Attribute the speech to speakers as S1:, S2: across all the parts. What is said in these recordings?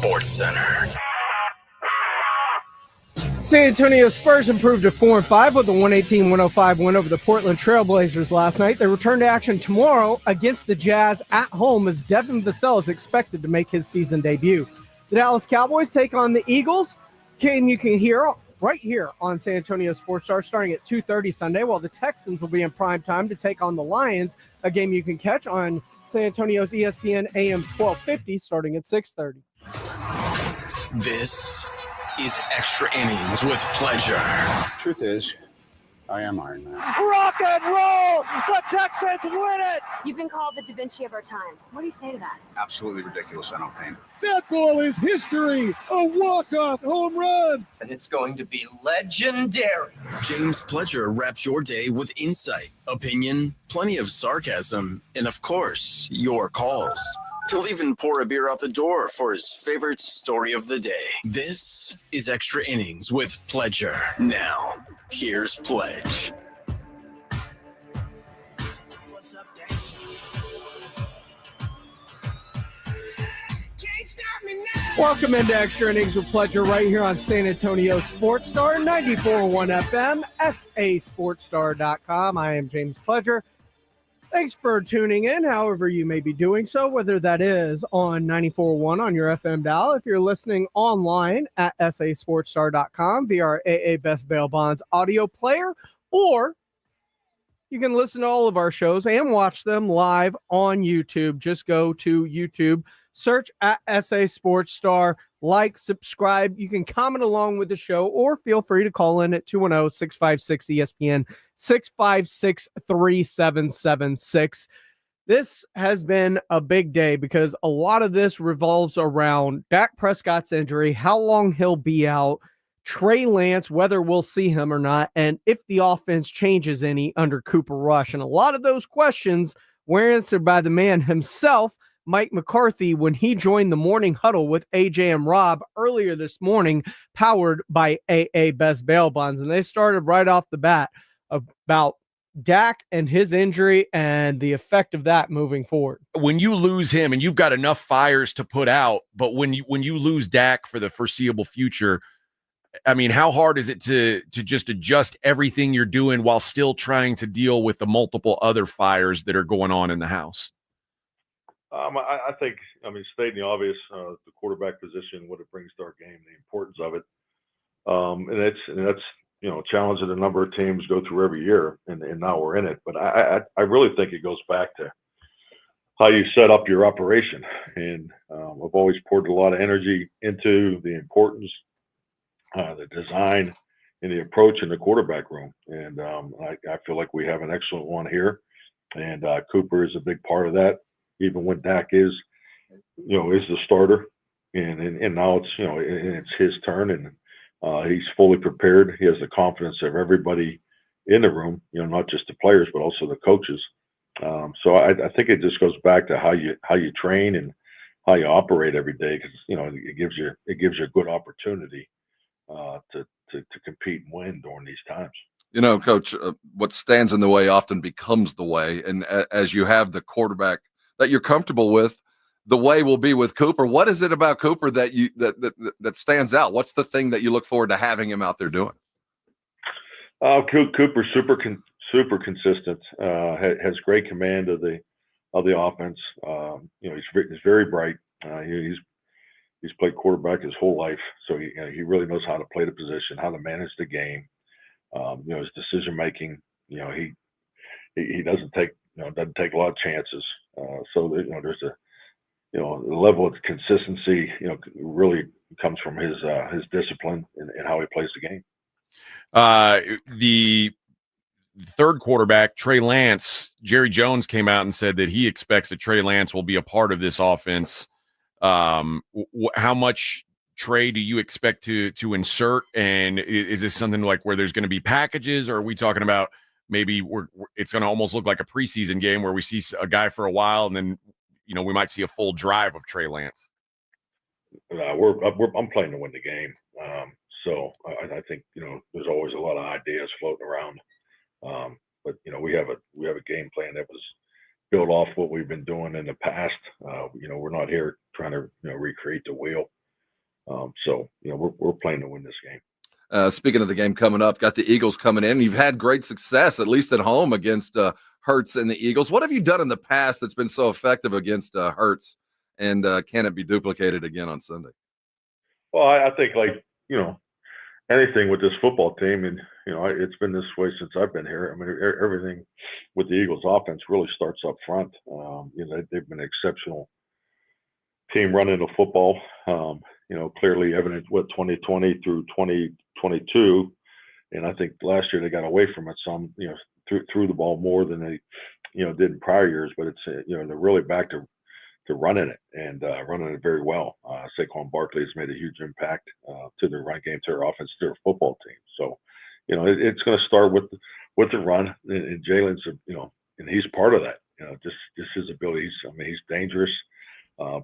S1: Sports Center.
S2: San Antonio Spurs improved to 4-5 with a 118-105 win over the Portland Trailblazers last night. They return to action tomorrow against the Jazz at home as Devin Vassell is expected to make his season debut. The Dallas Cowboys take on the Eagles. You can hear right here on San Antonio Sports Star starting at 2:30 Sunday, while the Texans will be in prime time to take on the Lions, a game you can catch on San Antonio's ESPN AM 1250 starting at 6:30.
S1: This is Extra Innings with Pleasure.
S3: Truth is, I am Iron Man.
S4: Rock and roll! The Texans win it!
S5: You've been called the Da Vinci of our time. What do you say to that?
S3: Absolutely ridiculous. I don't paint.
S6: That ball is history. A walk-off home run.
S7: And it's going to be legendary.
S1: James Pledger wraps your day with insight, opinion, plenty of sarcasm, and of course, your calls. He'll even pour a beer out the door for his favorite story of the day. This is Extra Innings with Pledger. Now, here's Pledge. What's up, Dad?
S2: Can't stop me now. Welcome into Extra Innings with Pledger right here on San Antonio Sports Star, 94.1 FM, sasportstar.com. I am James Pledger. Thanks for tuning in, however you may be doing so, whether that is on 94.1 on your FM dial, if you're listening online at sasportstar.com via our AA Best Bail Bonds audio player, or you can listen to all of our shows and watch them live on YouTube. Just go to YouTube, search at SA Sports Star, like, subscribe. You can comment along with the show or feel free to call in at 210-656-ESPN, 656-3776. This has been a big day because a lot of this revolves around Dak Prescott's injury, how long he'll be out, Trey Lance, whether we'll see him or not, and if the offense changes any under Cooper Rush. And a lot of those questions were answered by the man himself, Mike McCarthy, when he joined the morning huddle with AJ and Rob earlier this morning, powered by AA Best Bail Bonds. And they started right off the bat about Dak and his injury and the effect of that moving forward.
S8: When you lose him, and you've got enough fires to put out, but when you lose Dak for the foreseeable future, I mean, how hard is it to just adjust everything you're doing while still trying to deal with the multiple other fires that are going on in the house?
S9: I think, stating the obvious, the quarterback position, what it brings to our game, the importance of it. And that's a challenge that a number of teams go through every year, and now we're in it. But I really think it goes back to how you set up your operation. And I've always poured a lot of energy into the importance, the design, and the approach in the quarterback room. And I feel like we have an excellent one here. And Cooper is a big part of that. Even when Dak is the starter, and now it's his turn, and he's fully prepared. He has the confidence of everybody in the room, not just the players, but also the coaches. So I think it just goes back to how you train and how you operate every day, because it gives you a good opportunity to compete and win during these times.
S10: Coach, what stands in the way often becomes the way, and as you have the quarterback that you're comfortable with, the way will be with Cooper. What is it about Cooper that that stands out? What's the thing that you look forward to having him out there doing?
S9: Cooper's super consistent. Has great command of the offense. He's very bright. He's played quarterback his whole life, so he really knows how to play the position, how to manage the game. His decision making. He doesn't take a lot of chances. So there's a the level of consistency really comes from his discipline and how he plays the game.
S8: The third quarterback, Trey Lance, Jerry Jones came out and said that he expects that Trey Lance will be a part of this offense. How much Trey do you expect to insert? And is this something like where there's going to be packages, or are we talking about maybe it's going to almost look like a preseason game where we see a guy for a while and then, we might see a full drive of Trey Lance?
S9: I'm playing to win the game. So I think, there's always a lot of ideas floating around. But we have a game plan that was built off what we've been doing in the past. We're not here trying to, recreate the wheel. So we're playing to win this game.
S10: Speaking of the game coming up, got the Eagles coming in. You've had great success, at least at home, against Hurts and the Eagles. What have you done in the past that's been so effective against Hurts, and can it be duplicated again on Sunday?
S9: Well, I think anything with this football team, and it's been this way since I've been here. I mean, everything with the Eagles offense really starts up front. They've been an exceptional team running the football. Clearly evident with 2020 through 2022, and I think last year they got away from it some. Threw the ball more than they did in prior years, but it's they're really back to running it and running it very well. Saquon Barkley has made a huge impact to their run game, to their offense, to their football team. So, it's going to start with the run, and Jalen's, and he's part of that. Just his ability. He's dangerous.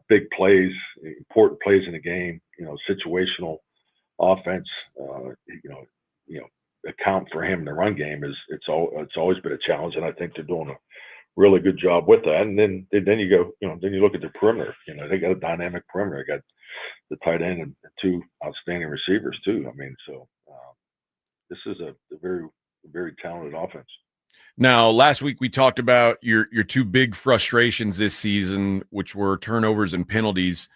S9: Big plays, important plays in the game. Situational offense. Account for him in the run game it's always been a challenge, and I think they're doing a really good job with that. And then you go, then you look at the perimeter. They got a dynamic perimeter. They got the tight end and two outstanding receivers too. This is a very, very talented offense.
S8: Now, last week we talked about your two big frustrations this season, which were turnovers and penalties.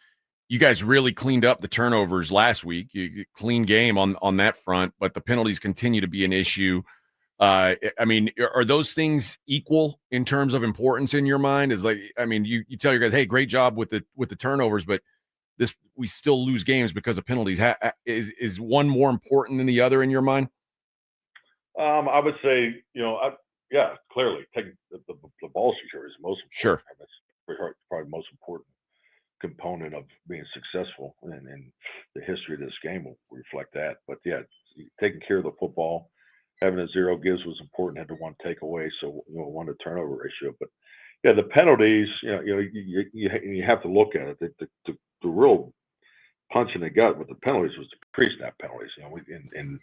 S8: You guys really cleaned up the turnovers last week. You clean game on that front, but the penalties continue to be an issue. Are those things equal in terms of importance in your mind? You tell your guys, hey, great job with the turnovers, but we still lose games because of penalties. Is one more important than the other in your mind?
S9: I would say, clearly taking the ball security is most important.
S8: Sure.
S9: That's probably the most important component of being successful, and the history of this game will reflect that. But taking care of the football, having a zero gives was important, had the one takeaway, so one to turnover ratio. But the penalties, you have to look at it. The real punch in the gut with the penalties was the pre-snap penalties. And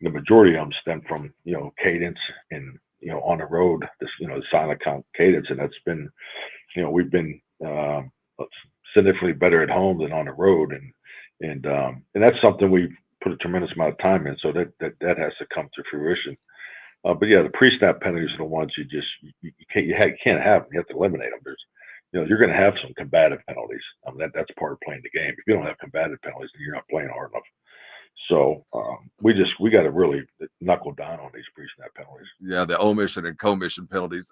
S9: the majority of them stem from cadence and on the road, this the silent count cadence, and that's been we've been significantly better at home than on the road, and that's something we've put a tremendous amount of time in, so that has to come to fruition. But the pre-snap penalties are the ones you can't have them. You have to eliminate them. You're going to have some combative penalties. That's part of playing the game. If you don't have combative penalties, then you're not playing hard enough. So we got to really knuckle down on these pre-snap penalties.
S10: Yeah, the omission and commission penalties.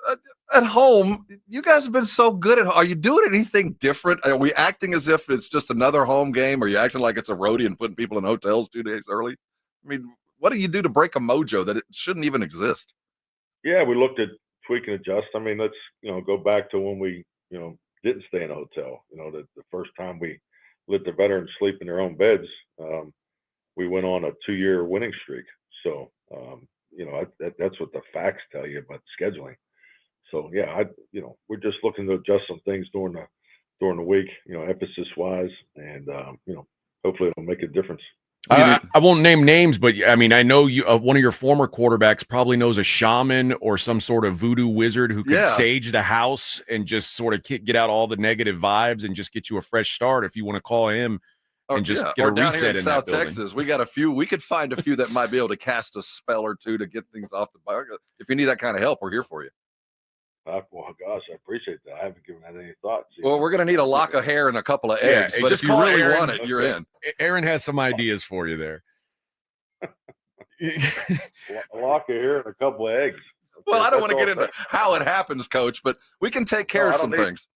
S10: At home, you guys have been so good at home. Are you doing anything different? Are we acting as if it's just another home game? Are you acting like it's a roadie and putting people in hotels 2 days early? What do you do to break a mojo that it shouldn't even exist?
S9: Yeah, we looked at tweak and adjust. Let's go back to when we didn't stay in a hotel. The first time we let the veterans sleep in their own beds. We went on a 2-year winning streak. So, that's what the facts tell you about scheduling. So, we're just looking to adjust some things during the week, emphasis wise, and, hopefully it'll make a difference.
S8: I won't name names, but I know you. One of your former quarterbacks probably knows a shaman or some sort of voodoo wizard who could sage the house and just sort of get out all the negative vibes and just get you a fresh start. If you want to call him and just get a
S10: down
S8: reset
S10: here in South
S8: that building.
S10: Texas, we got a few. We could find a few that might be able to cast a spell or two to get things off the bar. If you need that kind of help, we're here for you.
S9: Well, gosh, I appreciate that. I haven't given that any thought.
S10: Well, we're going to need a lock of hair and a couple of eggs, but if you really want it, you're in.
S8: Aaron has some ideas for you there.
S9: A lock of hair and a couple of eggs.
S10: Well, I don't want to get into how it happens, Coach, but we can take care of some things.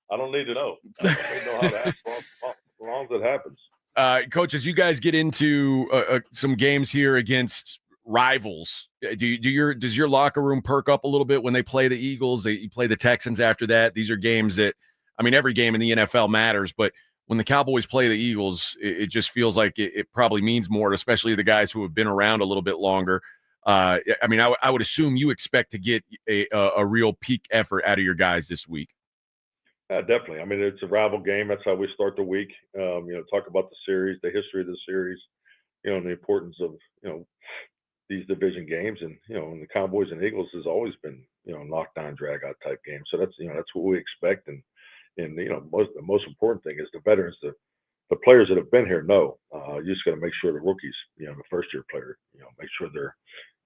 S9: I don't need to know. I don't need to know how to happen as long as it happens.
S8: Coach, as you guys get into some games here against rivals, does your locker room perk up a little bit when they play the Eagles? You play the Texans after that. These are games that, every game in the NFL matters, but when the Cowboys play the Eagles, it just feels like it probably means more, especially the guys who have been around a little bit longer. I would assume you expect to get a real peak effort out of your guys this week.
S9: Definitely. It's a rival game. That's how we start the week. Talk about the series, the history of the series, and the importance of, these division games. And, and the Cowboys and Eagles has always been, knockdown, drag out type games. So that's what we expect. And the most important thing is the veterans to the players that have been here know. You just got to make sure the rookies, the first-year player, make sure they're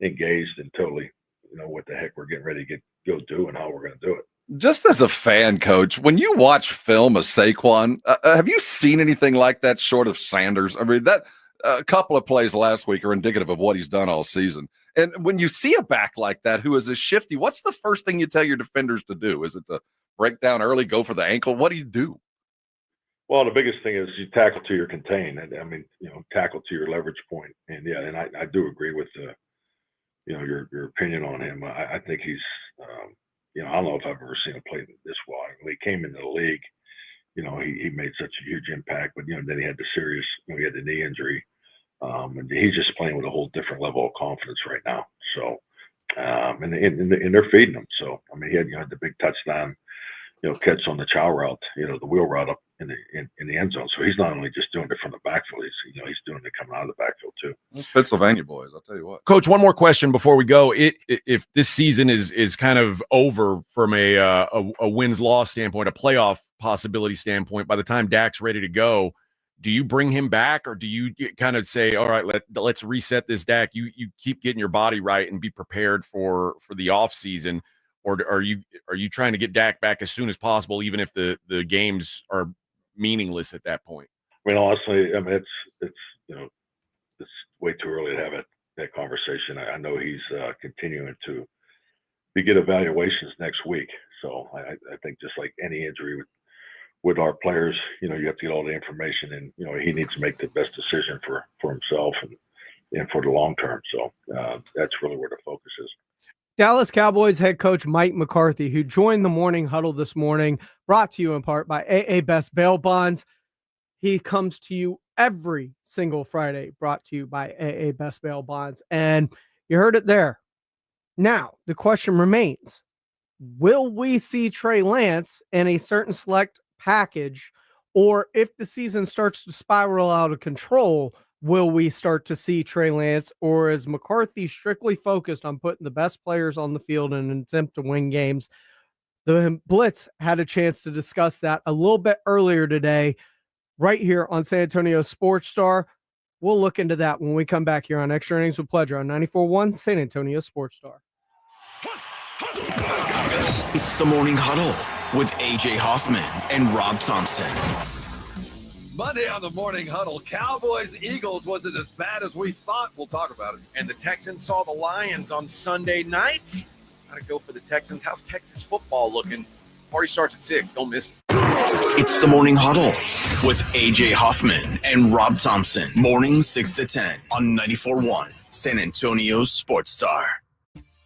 S9: engaged and totally, what the heck we're getting ready to go do and how we're going to do it.
S10: Just as a fan, Coach, when you watch film of Saquon, have you seen anything like that short of Sanders? I mean, that a couple of plays last week are indicative of what he's done all season. And when you see a back like that who is as shifty, what's the first thing you tell your defenders to do? Is it to break down early, go for the ankle? What do you do?
S9: Well, the biggest thing is you tackle to your contain. I mean, tackle to your leverage point. And yeah, and I do agree with your opinion on him. I think he's, I don't know if I've ever seen him play this well. When he came into the league, he made such a huge impact. But then he had the serious, he had the knee injury, and he's just playing with a whole different level of confidence right now. So, and they're feeding him. So, I mean, he had the big touchdown, catch on the chow route, the wheel route up in the end zone. So he's not only just doing it from the backfield, he's doing it coming out of the backfield too.
S10: Those Pennsylvania boys, I'll tell you what.
S8: Coach, one more question before we go. If this season is kind of over from a wins-loss standpoint, a playoff possibility standpoint, by the time Dak's ready to go, do you bring him back, or do you kind of say, all right, let's reset this Dak? You keep getting your body right and be prepared for the off season. Or are you trying to get Dak back as soon as possible, even if the games are meaningless at that point?
S9: I mean, honestly, it's way too early to have that conversation. I know he's continuing to get evaluations next week. So I think just like any injury with our players, you have to get all the information, and he needs to make the best decision for himself and for the long term. So that's really where the focus is.
S2: Dallas Cowboys head coach Mike McCarthy, who joined the morning huddle this morning, brought to you in part by AA Best Bail Bonds. He comes to you every single Friday, brought to you by AA Best Bail Bonds. And you heard it there. Now, the question remains, will we see Trey Lance in a certain select package, or if the season starts to spiral out of control, will we start to see Trey Lance, or is McCarthy strictly focused on putting the best players on the field in an attempt to win games? The Blitz had a chance to discuss that a little bit earlier today, right here on San Antonio Sports Star. We'll look into that when we come back here on Extra Innings with Pleasure on 94.1 San Antonio Sports Star.
S1: It's the Morning Huddle with AJ Hoffman and Rob Thompson.
S10: Monday on the Morning Huddle, Cowboys-Eagles wasn't as bad as we thought. We'll talk about it.
S8: And the Texans saw the Lions on Sunday night. Gotta go for the Texans. How's Texas football looking? Party starts at 6. Don't miss it.
S1: It's the Morning Huddle with AJ Hoffman and Rob Thompson. Mornings 6 to 10 on 94.1 San Antonio Sports Star.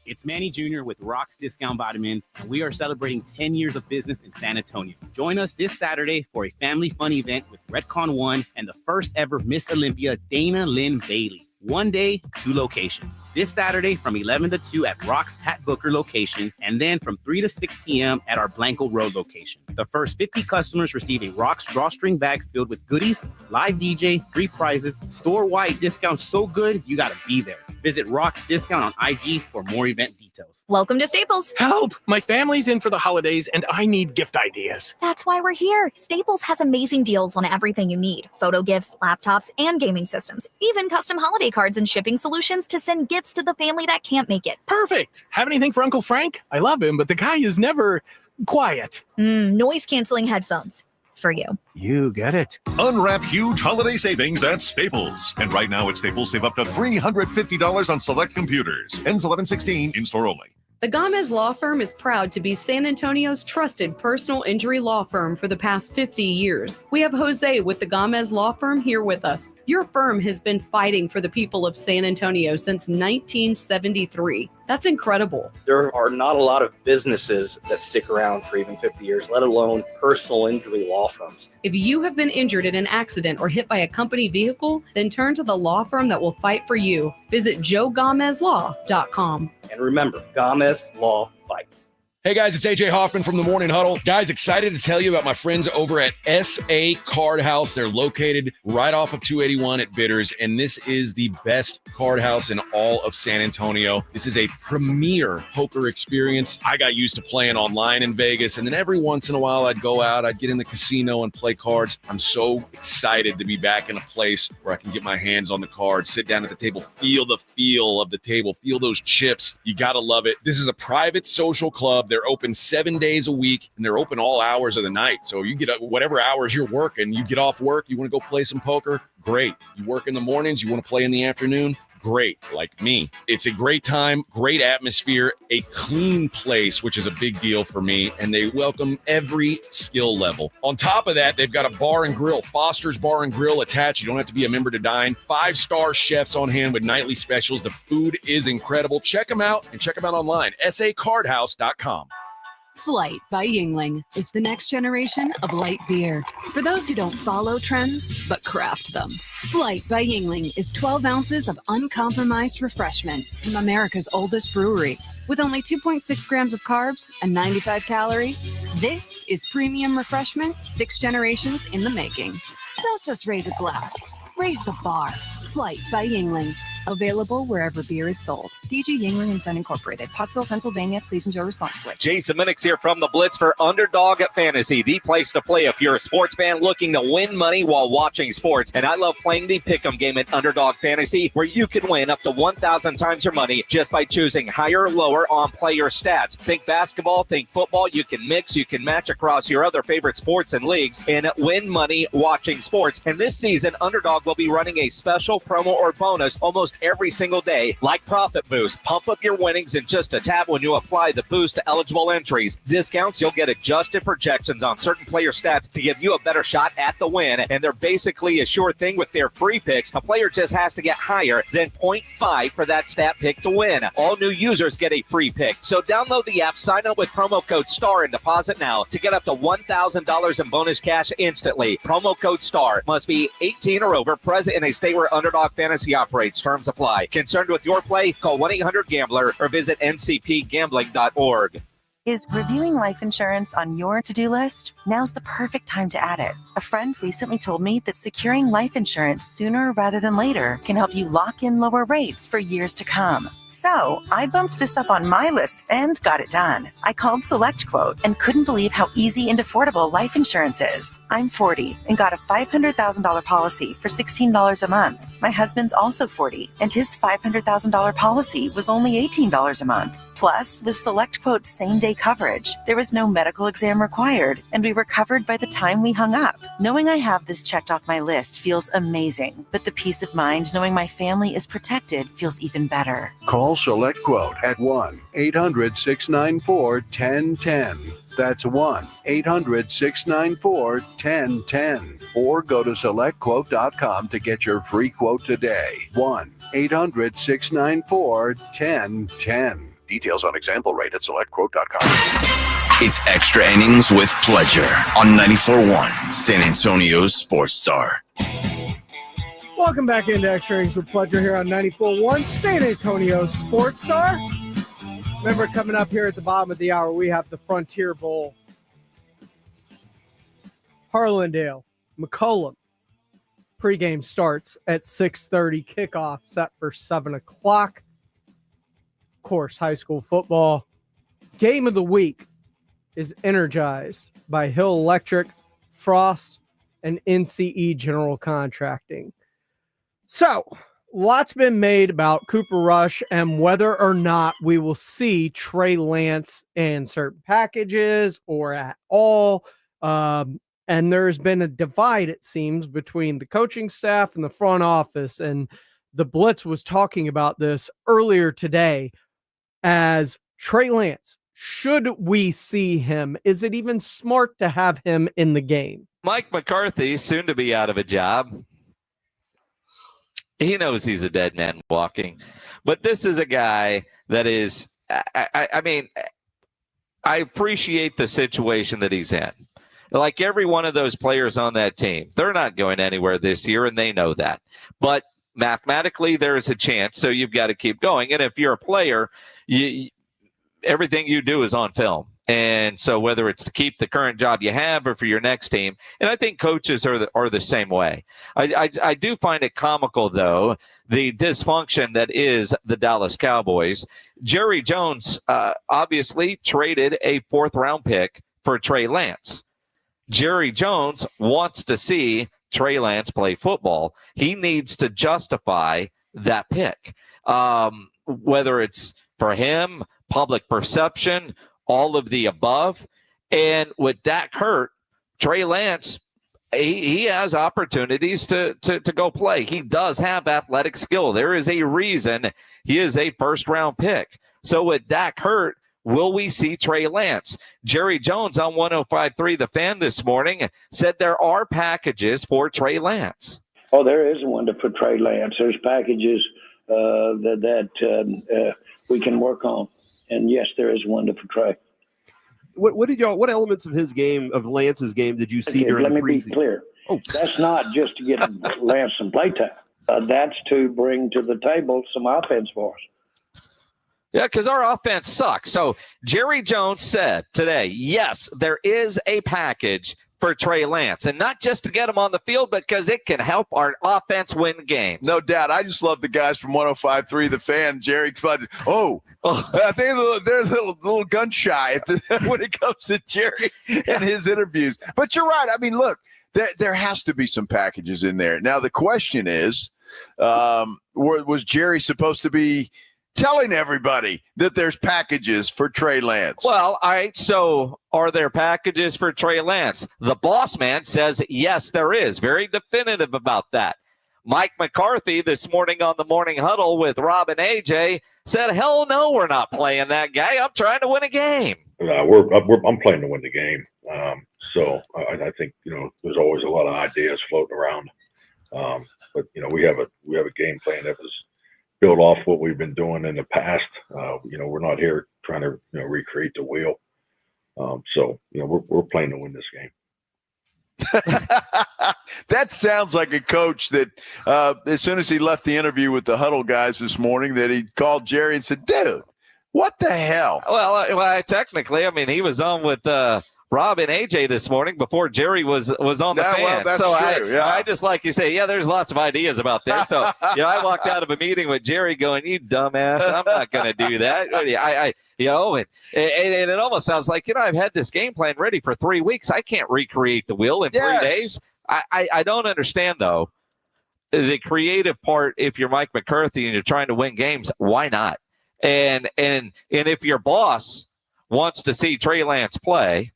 S11: It's Manny Jr. with Rock's Discount Vitamins, and we are celebrating 10 years of business in San Antonio. Join us this Saturday for a family fun event with Redcon 1 and the first ever Miss Olympia, Dana Lynn Bailey. 1 day, 2 locations. This Saturday from 11 to 2 at Rock's Pat Booker location, and then from 3 to 6 p.m. at our Blanco Road location. The first 50 customers receive a Rock's drawstring bag filled with goodies, live DJ, free prizes, store-wide discounts so good you gotta be there. Visit Rock's Discount on IG for more event details.
S12: Welcome to Staples.
S13: Help! My family's in for the holidays and I need gift ideas.
S12: That's why we're here. Staples has amazing deals on everything you need. Photo gifts, laptops, and gaming systems. Even custom holiday cards and shipping solutions to send gifts to the family that can't make it.
S13: Perfect! Have anything for Uncle Frank? I love him, but the guy is never quiet.
S12: Noise-canceling headphones. For you.
S13: You get it.
S14: Unwrap huge holiday savings at Staples. And right now at Staples, save up to $350 on select computers. Ends 11/16, in-store only.
S15: The Gomez Law Firm is proud to be San Antonio's trusted personal injury law firm for the past 50 years. We have Jose with the Gomez Law Firm here with us. Your firm has been fighting for the people of San Antonio since 1973. That's incredible.
S16: There are not a lot of businesses that stick around for even 50 years, let alone personal injury law firms.
S15: If you have been injured in an accident or hit by a company vehicle, then turn to the law firm that will fight for you. Visit joegomezlaw.com.
S16: And remember, Gomez Law fights.
S8: Hey guys, it's AJ Hoffman from the Morning Huddle. Guys, excited to tell you about my friends over at SA Card House. They're located right off of 281 at Bitters, and this is the best card house in all of San Antonio. This is a premier poker experience. I got used to playing online in Vegas, and then every once in a while I'd go out, I'd get in the casino and play cards. I'm so excited to be back in a place where I can get my hands on the cards, sit down at the table, feel the feel of the table, feel those chips. You gotta love it. This is a private social club. They're open 7 days a week, and they're open all hours of the night. So you get whatever hours you're working, you get off work, you want to go play some poker, great. You work in the mornings, you want to play in the afternoon, great, like me. It's a great time, great atmosphere, a clean place, which is a big deal for me, and they welcome every skill level. On top of that, they've got a bar and grill, Foster's Bar and Grill attached. You don't have to be a member to dine. 5-star chefs on hand with nightly specials. The food is incredible. Check them out and check them out online, sacardhouse.com.
S17: Flight by Yingling is the next generation of light beer. For those who don't follow trends, but craft them. Flight by Yingling is 12 ounces of uncompromised refreshment from America's oldest brewery. With only 2.6 grams of carbs and 95 calories, this is premium refreshment 6 generations in the making. Don't just raise a glass, raise the bar. Flight by Yingling. Available wherever beer is sold. DG Yingling and Son Incorporated, Pottsville, Pennsylvania. Please enjoy responsibly.
S18: Jason Minix here from the Blitz for Underdog at Fantasy, the place to play if you're a sports fan looking to win money while watching sports. And I love playing the Pick'em game at Underdog Fantasy, where you can win up to 1,000 times your money just by choosing higher or lower on player stats. Think basketball, think football. You can mix, you can match across your other favorite sports and leagues and win money watching sports. And this season, Underdog will be running a special promo or bonus almost every single day, like Profit Boost. Pump up your winnings in just a tap when you apply the boost to eligible entries. Discounts, you'll get adjusted projections on certain player stats to give you a better shot at the win, and they're basically a sure thing with their free picks. A player just has to get higher than 0.5 for that stat pick to win. All new users get a free pick. So download the app, sign up with promo code STAR, and deposit now to get up to $1,000 in bonus cash instantly. Promo code STAR. Must be 18 or over, present in a state where Underdog Fantasy operates. Terms apply. Concerned with your play? Call 1-800-GAMBLER or visit ncpgambling.org.
S19: Is reviewing life insurance on your to-do list? Now's the perfect time to add it. A friend recently told me that securing life insurance sooner rather than later can help you lock in lower rates for years to come. So I bumped this up on my list and got it done. I called SelectQuote and couldn't believe how easy and affordable life insurance is. I'm 40 and got a $500,000 policy for $16 a month. My husband's also 40 and his $500,000 policy was only $18 a month. Plus, with SelectQuote's same-day coverage, there was no medical exam required, and we were covered by the time we hung up. Knowing I have this checked off my list feels amazing, but the peace of mind knowing my family is protected feels even better.
S20: Call SelectQuote at 1-800-694-1010. That's 1-800-694-1010. Or go to SelectQuote.com to get your free quote today. 1-800-694-1010. Details on example rate at SelectQuote.com.
S1: It's Extra Innings with Pledger on 94.1 San Antonio's Sports Star.
S2: Welcome back into Extra Innings with Pledger here on 94.1 San Antonio's Sports Star. Remember, coming up here at the bottom of the hour, we have the Frontier Bowl. Harlandale, McCollum. Pregame starts at 6:30. Kickoff set for 7 o'clock. Of course, high school football. Game of the week is energized by Hill Electric, Frost, and NCE General Contracting. So, lots been made about Cooper Rush and whether or not we will see Trey Lance in certain packages or at all. And there's been a divide, it seems, between the coaching staff and the front office. And the Blitz was talking about this earlier today as Trey Lance. Should we see him? Is it even smart to have him in the game?
S21: Mike McCarthy, soon to be out of a job. He knows he's a dead man walking. But this is a guy that is, I mean, I appreciate the situation that he's in. Like every one of those players on that team, they're not going anywhere this year, and they know that. But mathematically, there is a chance, so you've got to keep going. And if you're a player, everything you do is on film. And so whether it's to keep the current job you have or for your next team, and I think coaches are the same way. I do find it comical, though, the dysfunction that is the Dallas Cowboys. Jerry Jones obviously traded a 4th-round pick for Trey Lance. Jerry Jones wants to see Trey Lance play football. He needs to justify that pick, whether it's for him, public perception, all of the above. And with Dak hurt, Trey Lance, he has opportunities to go play. He does have athletic skill. There is a reason he is a 1st-round pick. So with Dak hurt, will we see Trey Lance? Jerry Jones on 105.3 The Fan this morning said there are packages for Trey Lance.
S4: Oh, there is one for Trey Lance. There's packages that we can work on. And yes, there is one for Trey.
S22: What elements of his game, of Lance's game, did you see during the preseason? Let me be clear. That's
S4: not just to get Lance some playtime. That's to bring to the table some offense for us.
S21: Yeah, because our offense sucks. So Jerry Jones said today, yes, there is a package for Trey Lance, and not just to get him on the field, but because it can help our offense win games.
S23: No doubt. I just love the guys from 105.3 The Fan, Jerry. I think they're a little gun shy when it comes to Jerry and his interviews. But you're right. I mean, look, there has to be some packages in there. Now, the question is, was Jerry supposed to be telling everybody that there's packages for Trey Lance?
S21: Well, all right, so are there packages for Trey Lance? The boss man says, yes, there is. Very definitive about that. Mike McCarthy this morning on the Morning Huddle with Rob and AJ said, hell no, we're not playing that guy. I'm trying to win a game.
S9: I'm playing to win the game. So I think, there's always a lot of ideas floating around. But, we have a game plan that was build off what we've been doing in the past. We're not here trying to recreate the wheel. So we're playing to win this game.
S23: That sounds like a coach that as soon as he left the interview with the Huddle guys this morning, that he called Jerry and said, dude, what the hell?
S21: Well, technically, I mean, he was on with Rob and AJ this morning before Jerry was on the fan.
S23: Well, that's
S21: so
S23: true.
S21: I just like you say, there's lots of ideas about this. So I walked out of a meeting with Jerry going, you dumbass, I'm not going to do that. And it almost sounds like, I've had this game plan ready for 3 weeks. I can't recreate the wheel in 3 days. I don't understand, though, the creative part. If you're Mike McCarthy and you're trying to win games, why not? And if your boss wants to see Trey Lance play,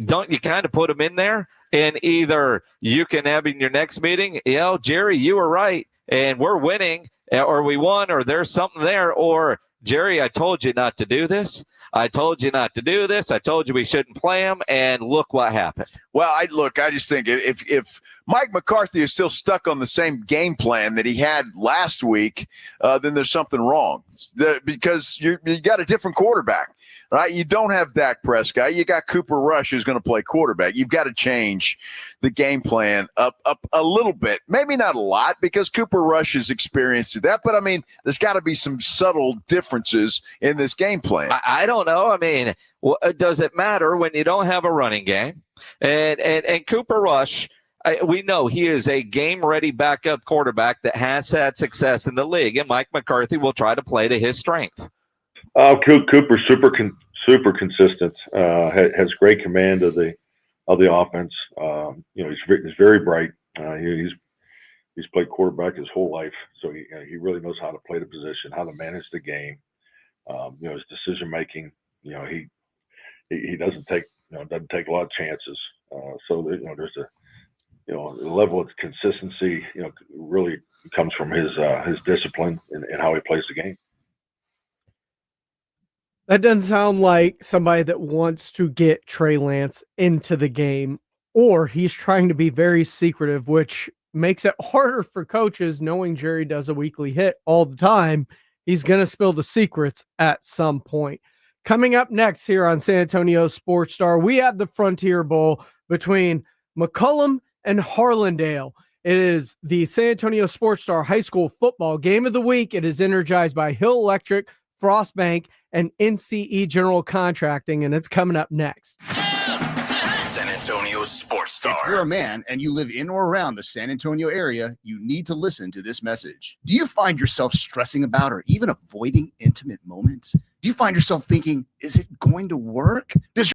S21: don't you kind of put him in there? And either you can have in your next meeting, Jerry, you were right, and we're winning, or we won, or there's something there, or Jerry, I told you not to do this. I told you not to do this. I told you we shouldn't play him, and look what happened.
S23: Well, I just think if Mike McCarthy is still stuck on the same game plan that he had last week, then there's something wrong. Because you got a different quarterback, right? You don't have Dak Prescott. You got Cooper Rush who's going to play quarterback. You've got to change the game plan up a little bit. Maybe not a lot, because Cooper Rush is experienced to that. But, I mean, there's got to be some subtle differences in this game plan.
S21: I don't know. I mean, does it matter when you don't have a running game? And Cooper Rush, we know he is a game-ready backup quarterback that has had success in the league, and Mike McCarthy will try to play to his strength.
S9: Cooper's super consistent. Has great command of the offense. He's very bright. He's played quarterback his whole life, so he really knows how to play the position, how to manage the game. His decision making. He doesn't take a lot of chances. So there's a level of consistency. Really comes from his discipline and how he plays the game.
S2: That doesn't sound like somebody that wants to get Trey Lance into the game, or he's trying to be very secretive, which makes it harder for coaches knowing Jerry does a weekly hit all the time. He's going to spill the secrets at some point. Coming up next here on San Antonio Sports Star, we have the Frontier Bowl between McCollum and Harlandale. It is the San Antonio Sports Star High School football game of the week. It is energized by Hill Electric, Frostbank, and NCE General Contracting, and it's coming up next.
S1: San Antonio sports star.
S3: If you're a man and you live in or around the San Antonio area, you need to listen to this message. Do you find yourself stressing about or even avoiding intimate moments? Do you find yourself thinking, is it going to work? Does